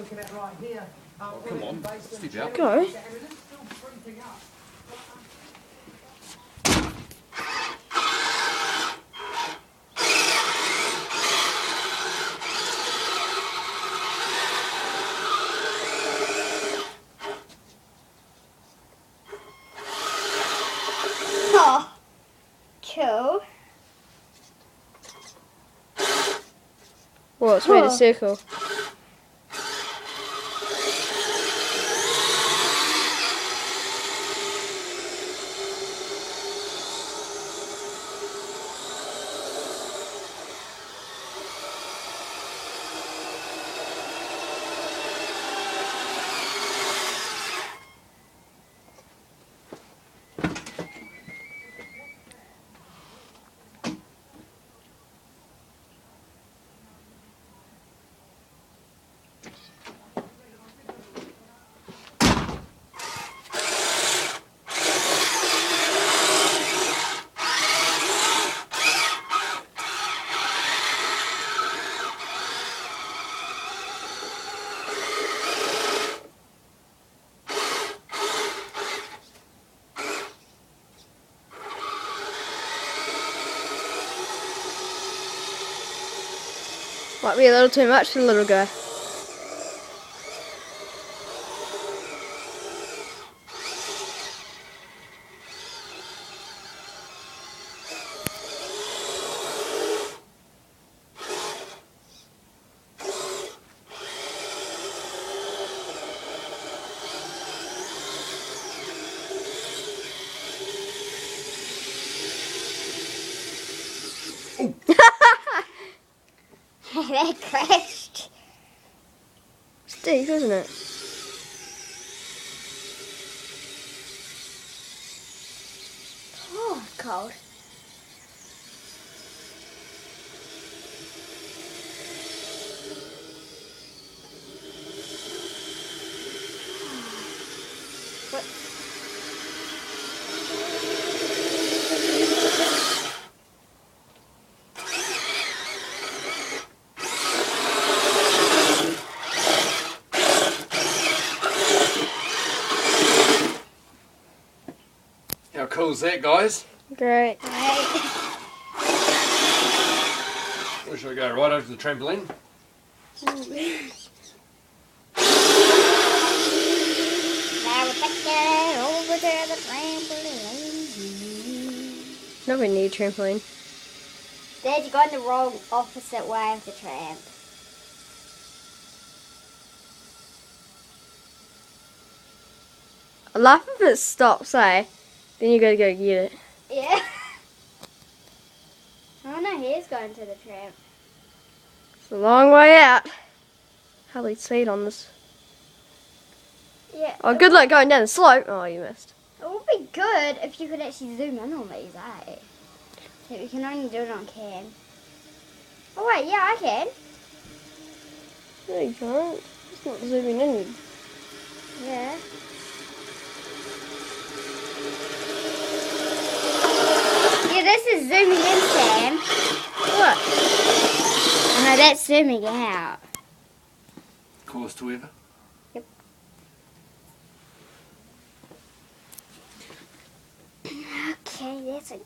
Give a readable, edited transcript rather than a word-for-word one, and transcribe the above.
looking at right here. Come on, stick out. Go. And it is still creeping up. Oh, cool. Well, it's made a circle. Might be a little too much for the little guy. That crashed. It's deep, isn't it? Oh, cold. What? How cool is that, guys? Great. Where should we go? Right over to the trampoline? Now we're back over to the trampoline. Nobody need a trampoline. Dad, you got in the wrong opposite way of the tramp. I laugh if it stops, eh? Then you gotta go get it. Yeah. Oh no, he's going to the tramp. It's a long way out. Hardly speed on this. Yeah. Oh, good luck going down the slope. Oh, you missed. It would be good if you could actually zoom in on these, eh? But we can only do it on cam. Oh wait, yeah, I can. No, you can't. It's not zooming in. Yeah. Yeah, this is zooming in, Sam. Look. Oh, no, that's zooming out. Coolest to ever. Okay, that's a